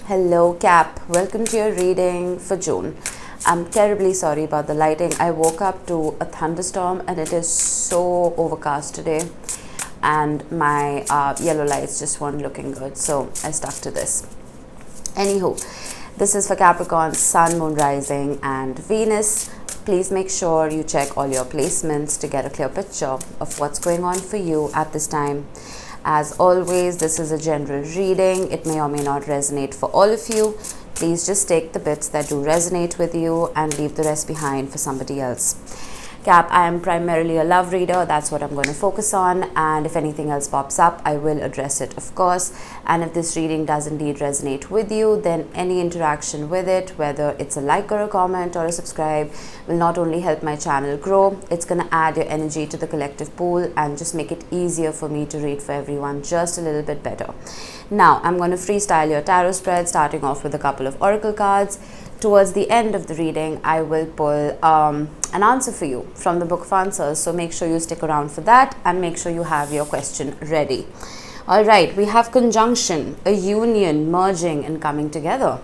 Hello Cap, welcome to your reading for June. I'm terribly sorry about the lighting. I woke up to a thunderstorm and it is so overcast today, and my yellow lights just weren't looking good, so I stuck to this. Anywho, this is for Capricorn, Sun, Moon, Rising and Venus. Please make sure you check all your placements to get a clear picture of what's going on for you at this time. As always, this is a general reading. It may or may not resonate for all of you. Please just take the bits that do resonate with you and leave the rest behind for somebody else. Cap, I am primarily a love reader. That's what I'm going to focus on. And if anything else pops up, I will address it, of course. And if this reading does indeed resonate with you, then any interaction with it, whether it's a like or a comment or a subscribe, will not only help my channel grow, it's going to add your energy to the collective pool and just make it easier for me to read for everyone just a little bit better. Now, I'm going to freestyle your tarot spread, starting off with a couple of oracle cards. Towards the end of the reading, I will pull an answer for you from the book of answers. So make sure you stick around for that and make sure you have your question ready. All right, we have conjunction, a union, merging and coming together.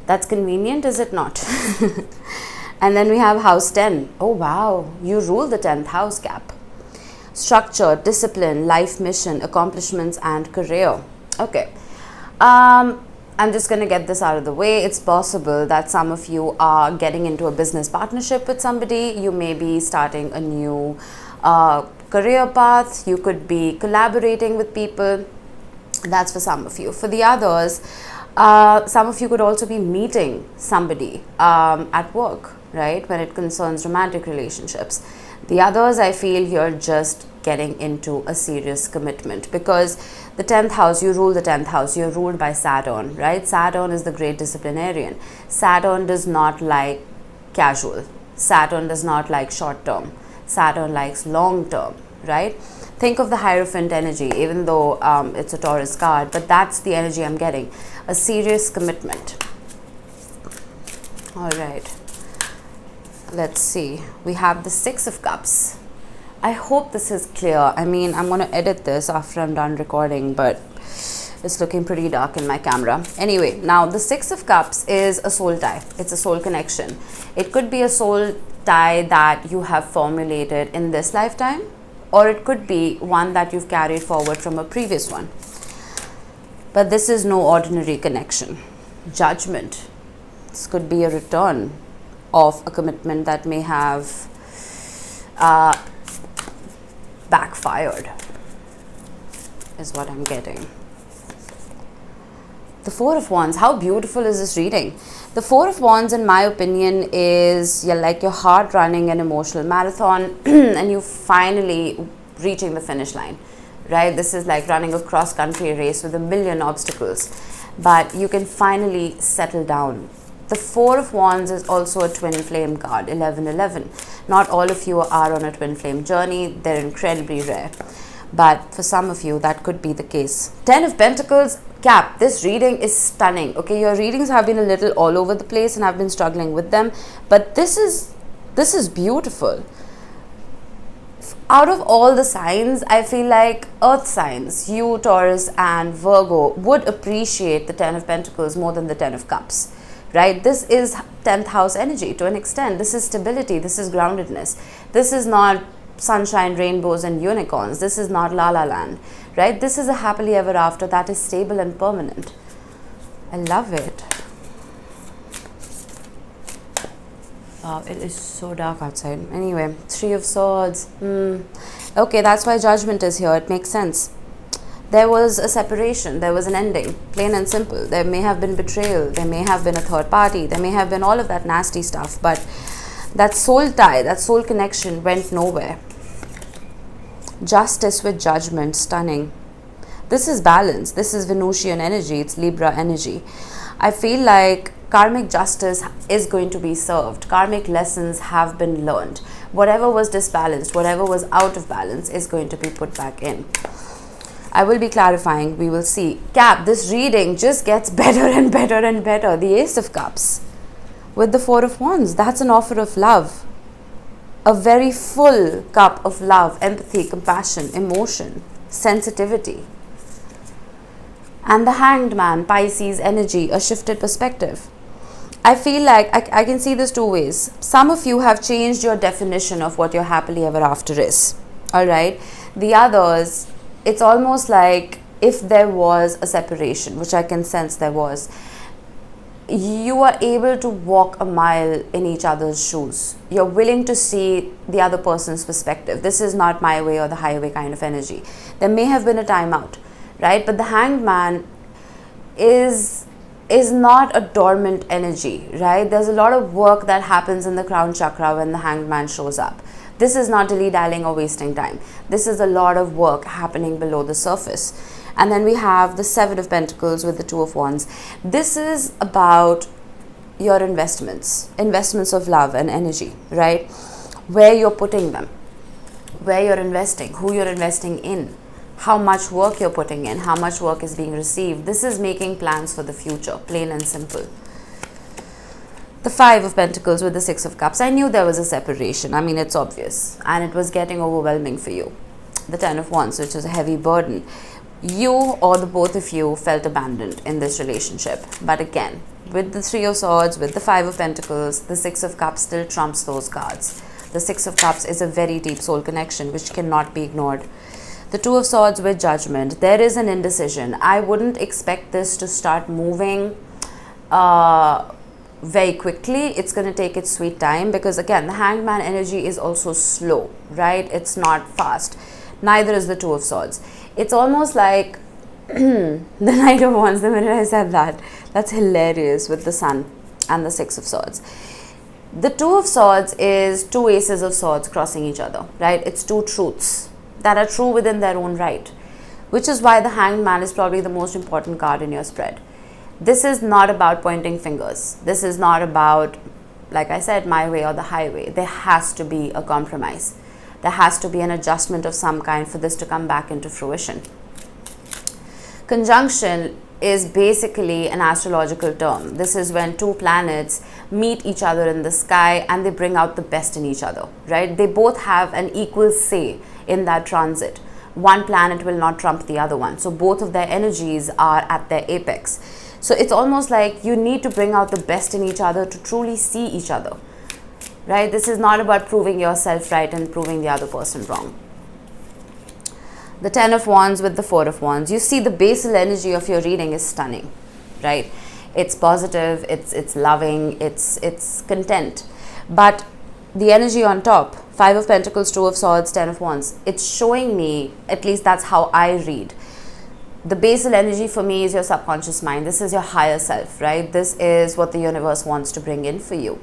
That's convenient, is it not? And then we have house 10. Oh, wow. You rule the 10th house, Cap. Structure, discipline, life mission, accomplishments and career. Okay. I'm just going to get this out of the way. It's possible that some of you are getting into a business partnership with somebody. You may be starting a new career path. You could be collaborating with people. That's for some of you. For the others, some of you could also be meeting somebody at work, right? When it concerns romantic relationships. The others, I feel you're just getting into a serious commitment, because the 10th house, you rule the 10th house, you're ruled by Saturn, right? Saturn is the great disciplinarian. Saturn does not like casual. Saturn does not like short term. Saturn likes long term, right? Think of the Hierophant energy, even though it's a Taurus card, but that's the energy I'm getting. A serious commitment. All right. Let's see. We have the Six of Cups. I hope this is clear. I mean, I'm going to edit this after I'm done recording, but it's looking pretty dark in my camera. Anyway, now the Six of Cups is a soul tie. It's a soul connection. It could be a soul tie that you have formulated in this lifetime, or it could be one that you've carried forward from a previous one. But this is no ordinary connection. Judgment. This could be a return of a commitment that may have backfired, is what I'm getting. The Four of Wands. How beautiful is this reading? The Four of Wands, in my opinion, is like your heart running an emotional marathon and you finally reaching the finish line, right? This is like running a cross-country race with a million obstacles, but you can finally settle down. The Four of Wands is also a twin flame card, 1111. Not all of you are on a twin flame journey. They're incredibly rare. But for some of you, that could be the case. 10 of Pentacles. Cap, this reading is stunning. Okay, your readings have been a little all over the place and I've been struggling with them. But this is beautiful. Out of all the signs, I feel like earth signs, you, Taurus and Virgo, would appreciate the 10 of Pentacles more than the 10 of Cups. Right? This is 10th house energy to an extent. This is stability. This is groundedness. This is not sunshine, rainbows and unicorns. This is not La La Land. Right? This is a happily ever after that is stable and permanent. I love it. Wow, it is so dark outside. Anyway, Three of Swords. Okay, that's why Judgment is here. It makes sense. There was a separation, there was an ending, plain and simple. There may have been betrayal, there may have been a third party, there may have been all of that nasty stuff, but that soul tie, that soul connection went nowhere. Justice with Judgment, stunning. This is balance, this is Venusian energy, it's Libra energy. I feel like karmic justice is going to be served. Karmic lessons have been learned. Whatever was disbalanced, whatever was out of balance is going to be put back in. I will be clarifying, we will see. Cap, this reading just gets better and better and better. The Ace of Cups with the Four of Wands. That's an offer of love. A very full cup of love, empathy, compassion, emotion, sensitivity. And the Hanged Man, Pisces energy, a shifted perspective. I feel like I can see this two ways. Some of you have changed your definition of what your happily ever after is. Alright. The others, it's almost like if there was a separation, which I can sense there was, you are able to walk a mile in each other's shoes. You're willing to see the other person's perspective. This is not my way or the highway kind of energy. There may have been a timeout, right? But the Hanged Man is not a dormant energy, right? There's a lot of work that happens in the crown chakra when the Hanged Man shows up. This is not dilly-dallying or wasting time. This is a lot of work happening below the surface. And then we have the Seven of Pentacles with the Two of Wands. This is about your investments of love and energy, right? Where you're putting them, where you're investing, who you're investing in, how much work you're putting in, how much work is being received. This is making plans for the future, plain and simple. The Five of Pentacles with the Six of Cups. I knew there was a separation. I mean, it's obvious. And it was getting overwhelming for you. The Ten of Wands, which is a heavy burden. You or the both of you felt abandoned in this relationship. But again, with the Three of Swords, with the Five of Pentacles, the Six of Cups still trumps those cards. The Six of Cups is a very deep soul connection which cannot be ignored. The Two of Swords with Judgment. There is an indecision. I wouldn't expect this to start moving very quickly. It's going to take its sweet time because again, the Hanged Man energy is also slow, right? It's not fast. Neither is the Two of Swords. It's almost like the Knight of Wands. The minute I said that, that's hilarious with the Sun and the Six of Swords. The Two of Swords is two Aces of Swords crossing each other, right? It's two truths that are true within their own right, which is why the Hanged Man is probably the most important card in your spread. This is not about pointing fingers. This is not about, like I said, my way or the highway. There has to be a compromise. There has to be an adjustment of some kind for this to come back into fruition. Conjunction is basically an astrological term. This is when two planets meet each other in the sky and they bring out the best in each other, right? They both have an equal say in that transit. One planet will not trump the other one. So both of their energies are at their apex. So it's almost like you need to bring out the best in each other to truly see each other, right? This is not about proving yourself right and proving the other person wrong. The Ten of Wands with the Four of Wands. You see the basal energy of your reading is stunning, right? It's positive, it's loving, it's content. But the energy on top, Five of Pentacles, Two of Swords, Ten of Wands, it's showing me, at least that's how I read. The basal energy for me is your subconscious mind. This is your higher self, right? This is what the universe wants to bring in for you.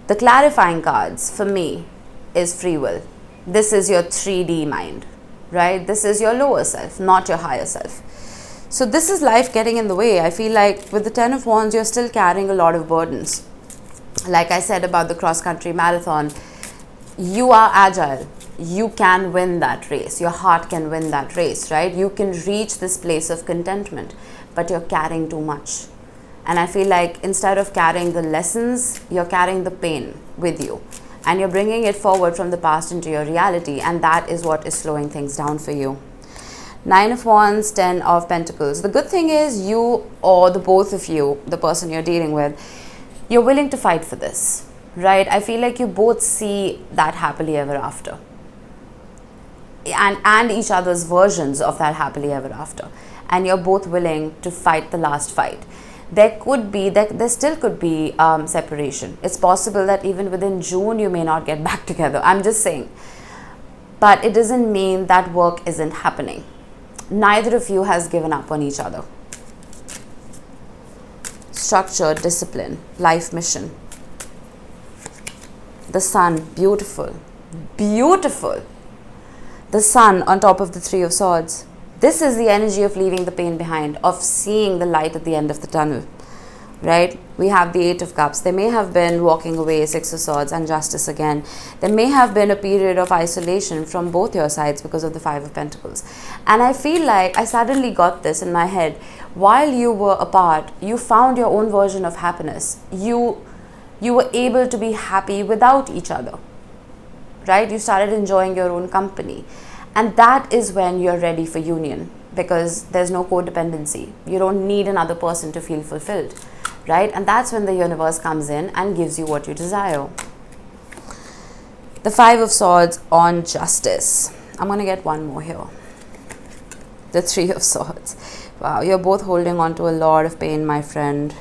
The clarifying cards for me is free will. This is your 3D mind, right? This is your lower self, not your higher self. So this is life getting in the way. I feel like with the Ten of Wands, you're still carrying a lot of burdens. Like I said about the cross-country marathon, you are agile. You can win that race. Your heart can win that race, right? You can reach this place of contentment, but you're carrying too much. And I feel like instead of carrying the lessons, you're carrying the pain with you. And you're bringing it forward from the past into your reality. And that is what is slowing things down for you. Nine of Wands, Ten of Pentacles. The good thing is you or the both of you, the person you're dealing with, you're willing to fight for this, right? I feel like you both see that happily ever after. And each other's versions of that happily ever after. And you're both willing to fight the last fight. There still could be separation. It's possible that even within June, you may not get back together. I'm just saying. But it doesn't mean that work isn't happening. Neither of you has given up on each other. Structure, discipline, life mission. The Sun, beautiful. Beautiful. The Sun on top of the Three of Swords. This is the energy of leaving the pain behind, of seeing the light at the end of the tunnel, right? We have the Eight of Cups. There may have been walking away, Six of Swords, and Justice again. There may have been a period of isolation from both your sides because of the Five of Pentacles. And I feel like I suddenly got this in my head. While you were apart, you found your own version of happiness. You were able to be happy without each other, right? You started enjoying your own company. And that is when you're ready for union. because there's no codependency. You don't need another person to feel fulfilled, right? And that's when the universe comes in and gives you what you desire. The Five of Swords on justice. I'm going to get one more here. The Three of Swords. Wow, you're both holding on to a lot of pain, my friend.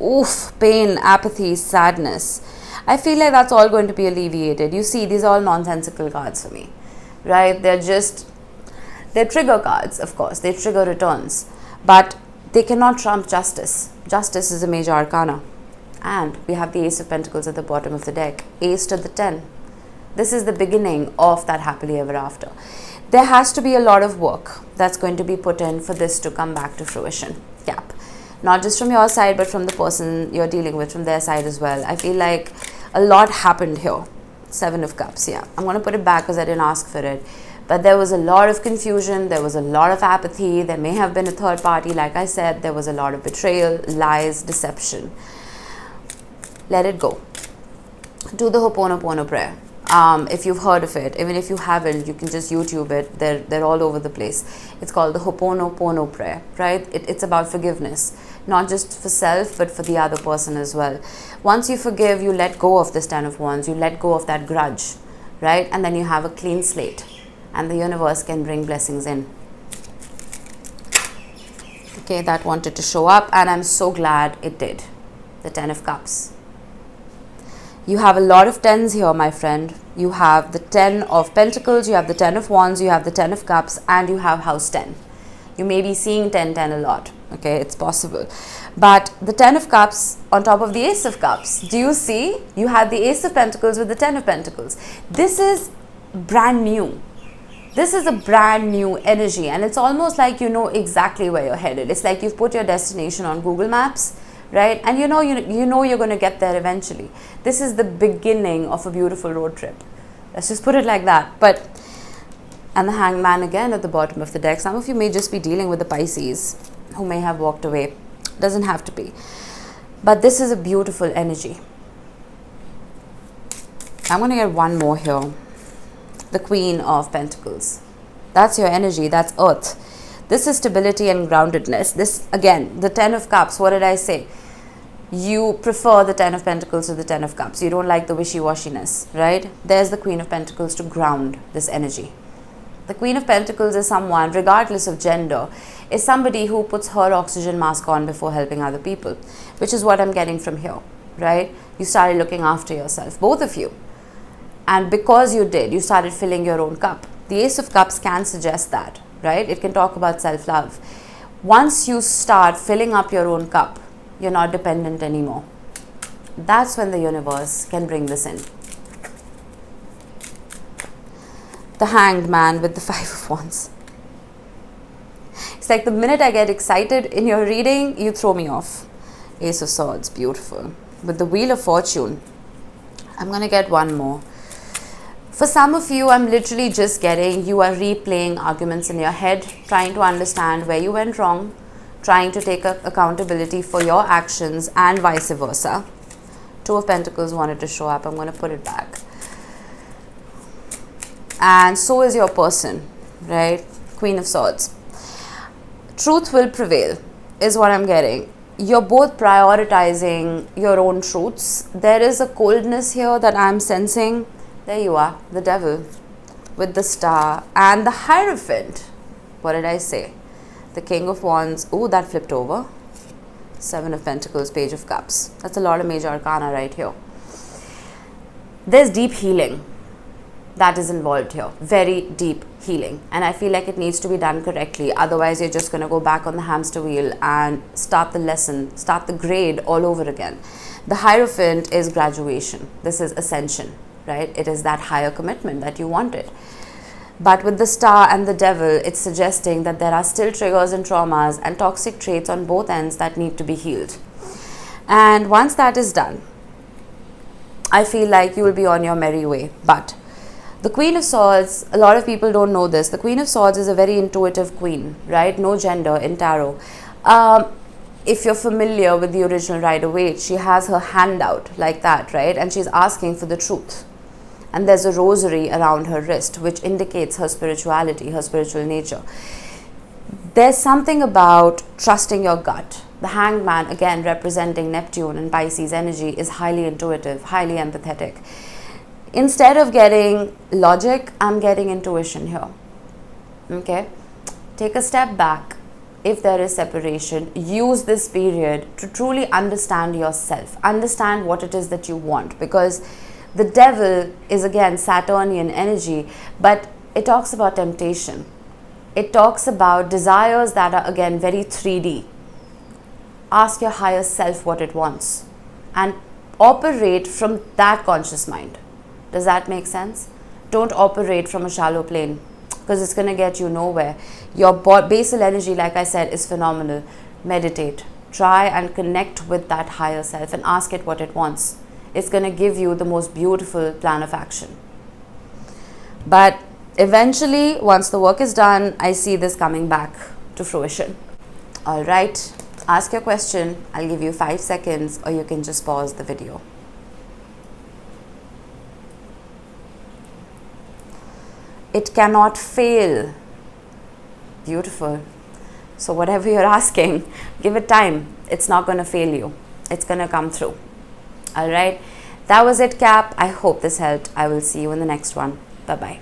Oof, pain, apathy, sadness. I feel like that's all going to be alleviated. You see, these are all nonsensical cards for me, right? They're trigger cards, of course. They trigger returns, but they cannot trump justice. Justice is a major arcana. And we have the Ace of Pentacles at the bottom of the deck. Ace to the 10. This is the beginning of that happily ever after. There has to be a lot of work that's going to be put in for this to come back to fruition. Cap. Not just from your side, but from the person you're dealing with, from their side as well. I feel like a lot happened here. Seven of Cups, yeah. I'm going to put it back because I didn't ask for it. But there was a lot of confusion. There was a lot of apathy. There may have been a third party. Like I said, there was a lot of betrayal, lies, deception. Let it go. Do the Ho'oponopono prayer. If you've heard of it, even if you haven't, you can just YouTube it. They're all over the place. It's called the Ho'oponopono prayer, right? It's about forgiveness, not just for self, but for the other person as well. Once you forgive, you let go of this 10 of Wands. You let go of that grudge, right? And then you have a clean slate, and the universe can bring blessings in. Okay, that wanted to show up, and I'm so glad it did. The 10 of Cups. You have a lot of 10s here, my friend. You have the 10 of Pentacles, you have the 10 of Wands, you have the 10 of Cups, and you have House 10. You may be seeing 10-10 a lot, okay? It's possible. But the 10 of Cups on top of the Ace of Cups, do you see? You had the Ace of Pentacles with the 10 of Pentacles. This is brand new. This is a brand new energy, and it's almost like you know exactly where you're headed. It's like you've put your destination on Google Maps, right? And you know you're going to get there eventually. This is the beginning of a beautiful road trip. Let's just put it like that. And the Hanged Man again at the bottom of the deck. Some of you may just be dealing with the Pisces who may have walked away. Doesn't have to be. But this is a beautiful energy. I'm going to get one more here. The Queen of Pentacles. That's your energy. That's Earth. This is stability and groundedness. This, again, the 10 of Cups. What did I say? You prefer the 10 of Pentacles to the 10 of Cups. You don't like the wishy-washiness, right? There's the Queen of Pentacles to ground this energy. The Queen of Pentacles is someone, regardless of gender, is somebody who puts her oxygen mask on before helping other people, which is what I'm getting from here, right? You started looking after yourself, both of you. And because you did, you started filling your own cup. The Ace of Cups can suggest that, right? It can talk about self-love. Once you start filling up your own cup, you're not dependent anymore. That's when the universe can bring this in. The Hanged Man with the 5 of Wands. It's like the minute I get excited in your reading, you throw me off. Ace of Swords, beautiful. With the Wheel of Fortune, I'm going to get one more. For some of you, I'm literally just getting, you are replaying arguments in your head, trying to understand where you went wrong, trying to take accountability for your actions, and vice versa. 2 of Pentacles wanted to show up. I'm going to put it back. And so is your person, right? Queen of Swords. Truth will prevail, is what I'm getting. You're both prioritizing your own truths. There is a coldness here that I'm sensing. There you are, the Devil with the Star and the Hierophant. What did I say? The King of Wands. Oh, that flipped over. 7 of Pentacles, Page of Cups. That's a lot of major arcana right here. There's deep healing that is involved here. Very deep healing. And I feel like it needs to be done correctly. Otherwise, you're just going to go back on the hamster wheel and start the lesson, start the grade all over again. The Hierophant is graduation. This is ascension, right? It is that higher commitment that you wanted. But with the Star and the Devil, it's suggesting that there are still triggers and traumas and toxic traits on both ends that need to be healed. And once that is done, I feel like you will be on your merry way. But the Queen of Swords, a lot of people don't know this. The Queen of Swords is a very intuitive queen, right? No gender in tarot. If you're familiar with the original Rider-Waite, she has her hand out like that, right? And she's asking for the truth. and there's a rosary around her wrist, which indicates her spirituality, her spiritual nature. There's something about trusting your gut. The Hanged Man, again representing Neptune and Pisces energy, is highly intuitive, highly empathetic. Instead of getting logic, I'm getting intuition here. Okay? Take a step back. If there is separation, use this period to truly understand yourself, understand what it is that you want, because the devil is again Saturnian energy, but it talks about temptation. It talks about desires that are again very 3D. Ask your higher self what it wants and operate from that conscious mind. Does that make sense? Don't operate from a shallow plane, because it's going to get you nowhere. Your basal energy, like I said, is phenomenal. Meditate. Try and connect with that higher self and ask it what it wants. It's going to give you the most beautiful plan of action. But eventually, once the work is done, I see this coming back to fruition. All right. Ask your question. I'll give you 5 seconds, or you can just pause the video. It cannot fail. Beautiful. So whatever you're asking, give it time. It's not going to fail you. It's going to come through. All right. That was it, Cap. I hope this helped. I will see you in the next one. Bye-bye.